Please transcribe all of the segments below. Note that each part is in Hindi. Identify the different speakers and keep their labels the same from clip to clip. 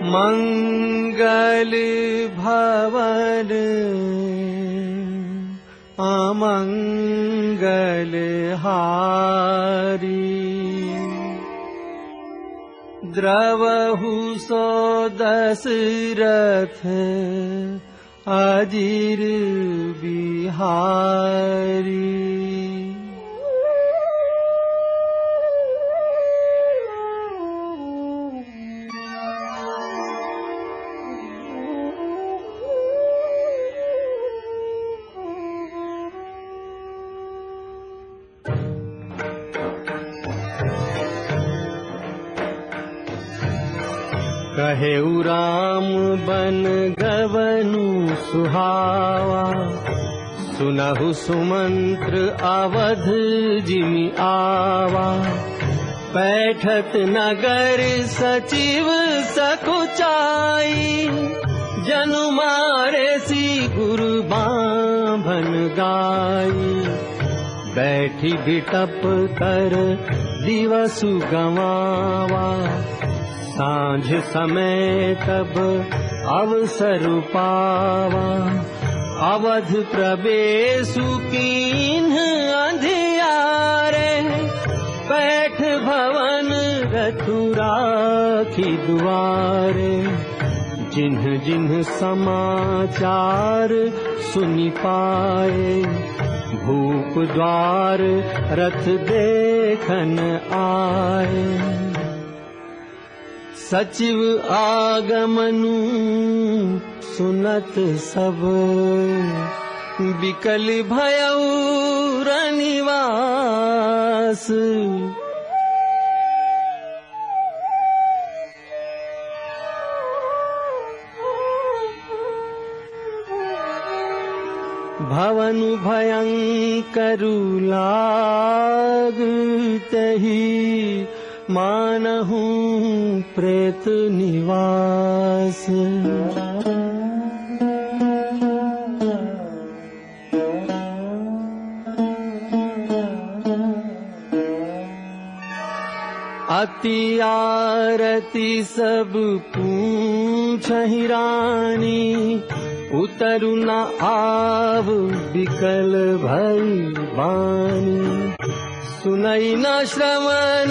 Speaker 1: मंगल भवन अमंगल हारी, द्रवहु सो दशरथ अजीर बिहारी। कहेउ राम बन गवनु सुहावा, सुनहु सुमंत्र अवध जिमि आवा। पैठत नगर सचिव सकुचाई, जनु मारे सी गुरु बांभन गाई। बैठी बिटप कर दिवसु गवावा, सांझ समय तब अवसर पावा। अवध प्रवेशु कीन्ह अंधियारे, पैठ भवन रथु राखी दुआरे। जिन्ह जिन्ह समाचार सुनि पाए, भूप द्वार रथ देखन आए। सचिव आगमनु सुनत सब, बिकल भयउ रनिवास। भवनु भयंकरु लागतहि, मानहु प्रेत निवास। अति आरती सब पूछहि रानी, उतरु न आव बिकल भई बानी। सुनई न श्रवण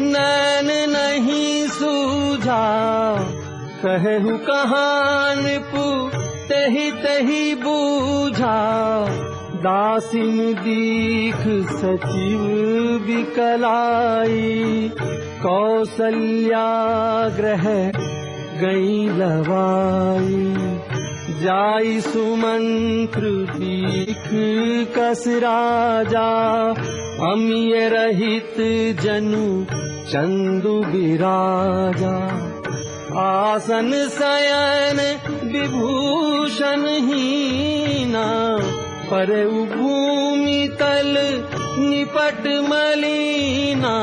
Speaker 1: नैन नहीं सूझा, कहहु कहान पु तहि तहि बूझा। दासिन दीख सचिव बिकलाई, कौसल्या ग्रह गई लवाई। जाई सुमंत्र दीख कस राजा, अमिय रहित जनु चंदु बिराजा। आसन शयन विभूषण हीना, परउ भूमि तल निपट मलीना।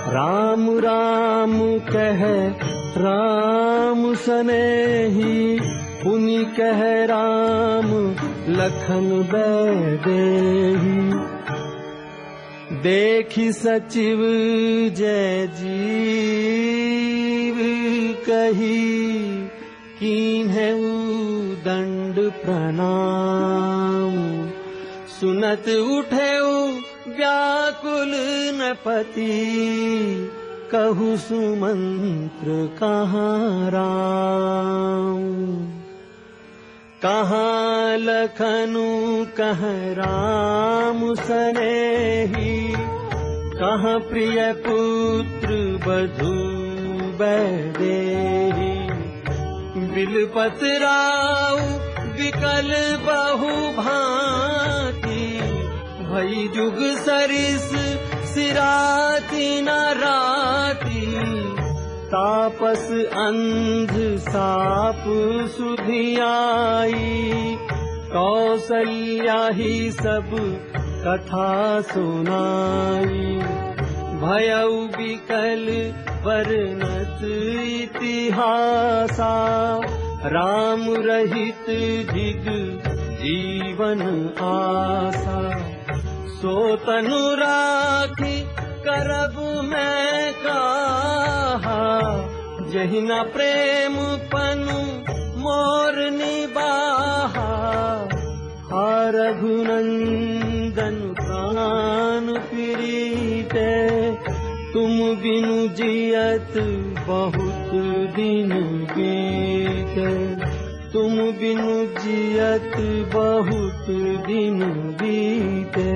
Speaker 1: राम राम कह राम सनेही, पुनि कह राम लखन बैदेही। देखि सचिव जय जीव कही, कीन्हउ दंड प्रणाम। सुनत उठेउ व्याकुल नृपति, कहु सुमंत्र कहाँ राम। कहाँ लखनु कहाँ राम सनेही, कहाँ प्रिय पुत्र बधू बैदेही। बिलपत राउ विकल बहु भांति, भई जुग सरिस सिराती न राती। तापस अंध साप सुधियाई, कौसल्या ही सब कथा सुनाई। भयउ बिकल वर्णत इतिहासा, राम रहित जिग जीवन आसा। सो तनु राखी करब मैं काहा, यही न प्रेम पनु मोर निबाहा, रघुनंदन प्राण प्रीते, तुम बिनु जियत बहुत दिन बीते, तुम बिनु जियत बहुत दिन बीते।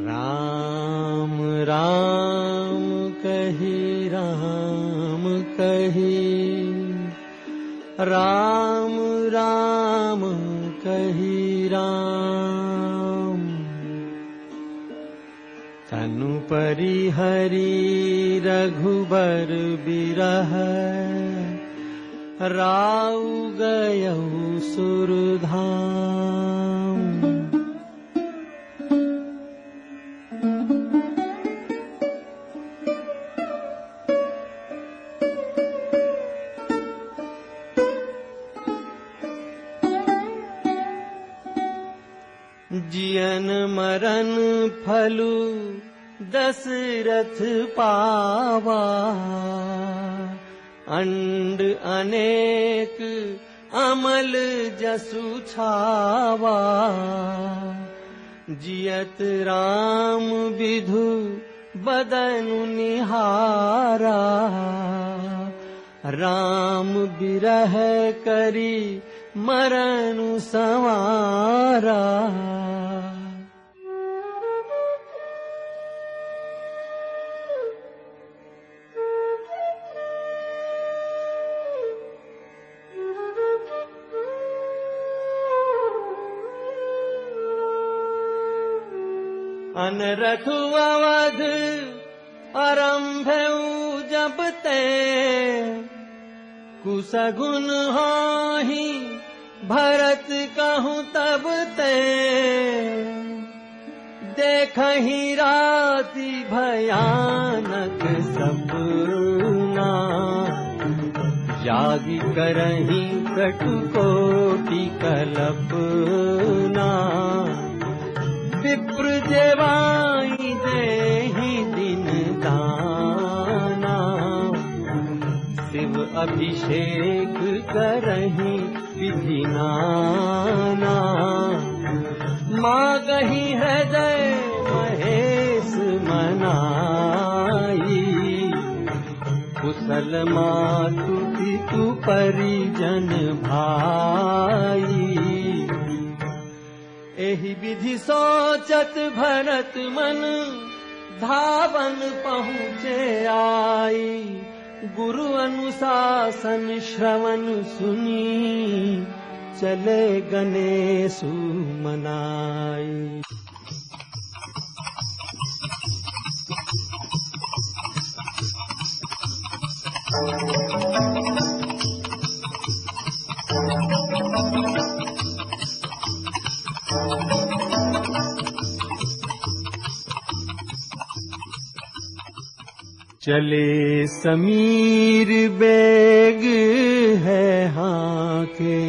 Speaker 1: राम राम कही राम कही, राम राम कही राम, तनु परिहरि रघुबर बिरह, राउ गयउ सुरधाम। जियन मरन फलु दशरथ पावा, अंड अनेक अमल जसु छावा, जियत राम विधु बदनु निहारा, राम बिरह करी मरनु संवारा। अनरथु अवध आरंभउ जब ते, कुसगुन हाहि भरत कहूँ तब ते, देखहि राति भयानक सपना, जागी करहि कटुकोटि कल्पना, विप्र जेवाई देहि दिन दाना, शिव अभिषेक करहि विधि नाना, मागहि हृदय महेश मनाई, कुशल मातु पितु परिजन भाई, एहि विधि सोचत भरत मन, धावन पहुँचे आई, गुरु अनुशासन श्रवण सुनी, चले गणेशु मनाई। चले समीर बेग है हाके,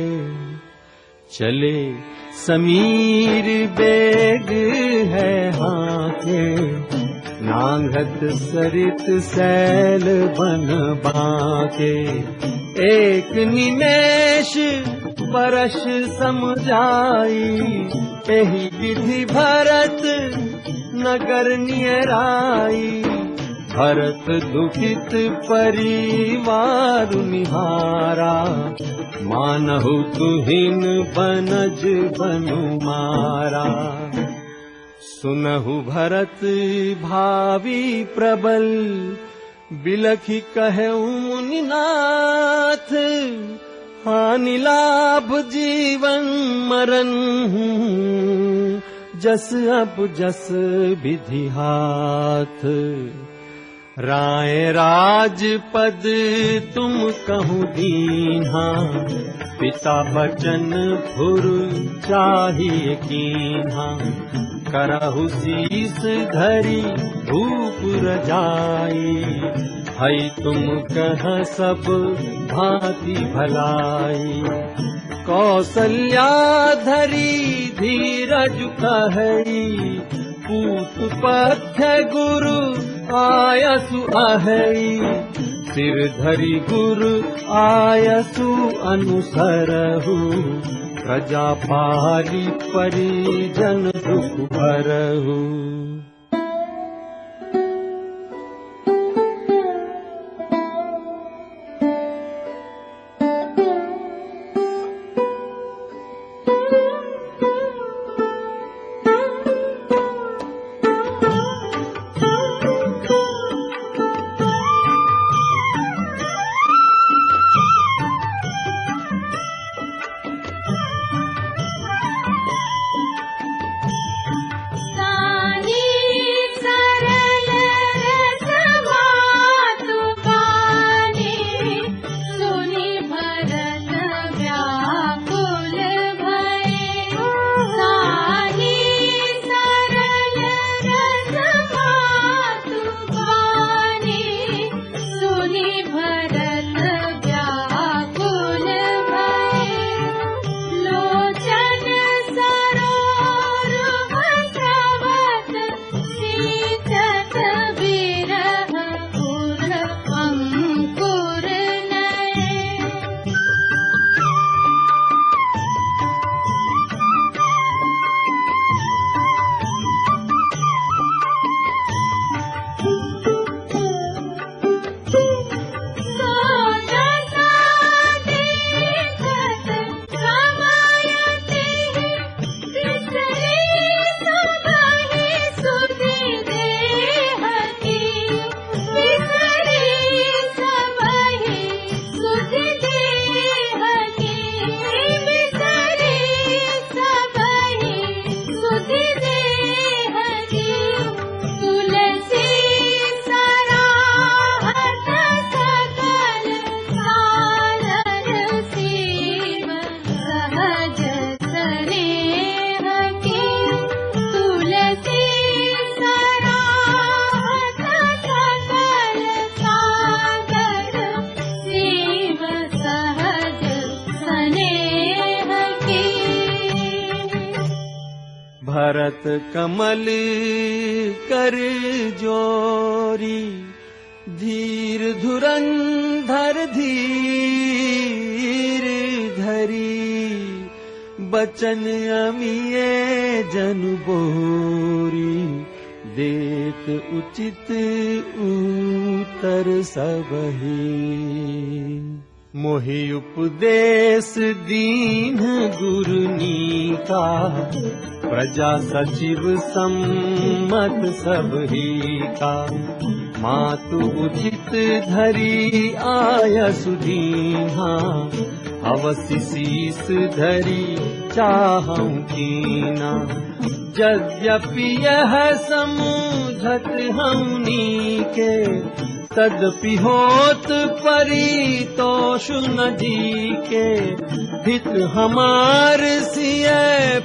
Speaker 1: चले समीर बेग है हाके, नांगत सरित सैल बन बाके, एक निमेष परश समझाई, एहि विधि भरत नगर नियराई, भरत दुखित परिवार निहारा, मानहु तुहिन बनज बनु मारा, सुनहु भरत भावी प्रबल, बिलखि कहऊ मुनिनाथ, हानि लाभ जीवन मरण, जस अब जस विधि हाथ, राय राज पद तुम कहूँ दीन्हा, पिता बचन फुर चाहिए कीन्हा, करहु शीस धरी धूप रजाई, है तुम कह सब भांति भलाई। कौसल्या धरी धीरज कहई, पूत पथ्य गुरु आयसु अहई, सिर धरि गुरु आयसु अनुसरहु, प्रजा पाली परिजन दुख भरहु। भरत कमल कर जोरी, धीर धुरंधर धीर धरी, बचन अमिये जन बोरी, देत उचित उत्तर सबही। मोहि उपदेश दीन गुरु नीका, प्रजा सचिव सम्मत सबही का। मातु उचित धरी आयसु दीन्हा, अवसि शीस धरी चाहूं कीना। यद्यपि यह समझत हमनी के, तदपि होत परितोष न जी के। हित हमार सिय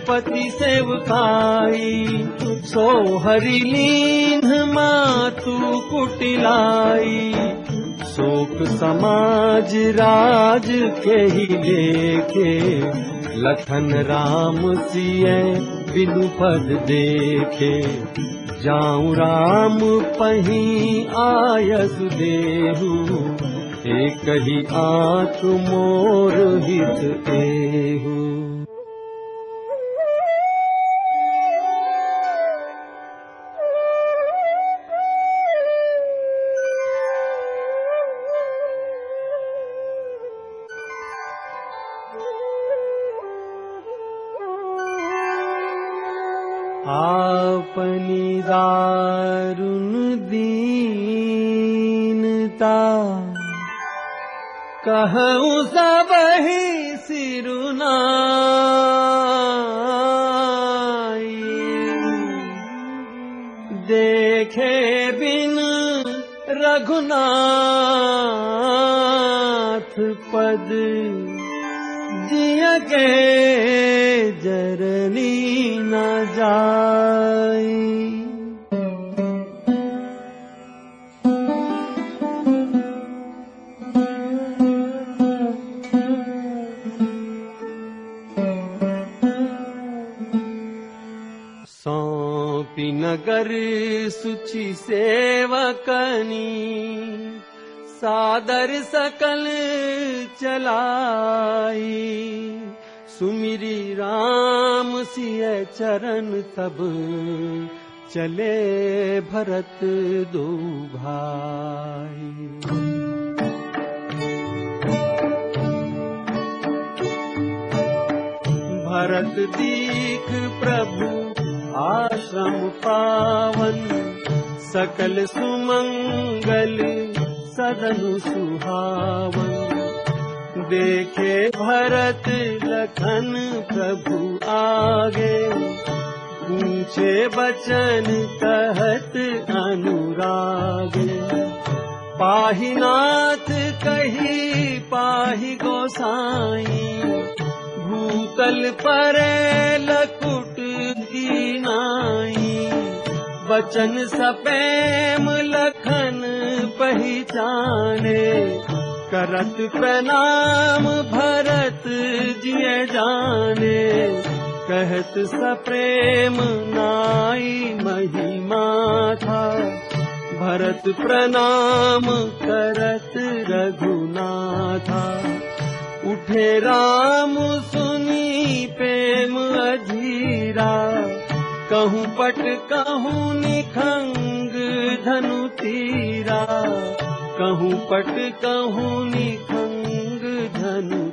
Speaker 1: पति सेवकाई, सो हरि लीन मातु कुटिलाई। शोक समाज राज के ही लेके, लखन राम सिय बिनु पद देखे। जाऊं राम पही आयसु देहु, एक ही आंख मोर हित एहु। आपनी दारुण दीनता, कहूँ सबहि सिरुनाई। देखे बिन रघुनाथ पद, जिया के जरनी न जाई। सौंपी नगर सुचि सेवकनी, सादर सकल चलाई। सुमिरी राम सिय चरण तब, चले भरत दो भाई। भरत दीख प्रभु आश्रम पावन, सकल सुमंगल सदन सुहावन। देखे भरत लखन प्रभु आगे, पूछे बचन कहत अनुरागे। पाहि नाथ कही पाहि गोसाई, भूतल परे लकुट दीनाई। बचन सपेम लखन पहचाने, करत प्रणाम भरत जिय जाने। कहत सप्रेम नाई महिमा था, भरत प्रणाम करत रघुनाथा। उठे राम सुनी प्रेम अधीरा, कहूँ पट कहूँ निखंग धनु तीरा। कहूँ पट कहूँ निखंग धनु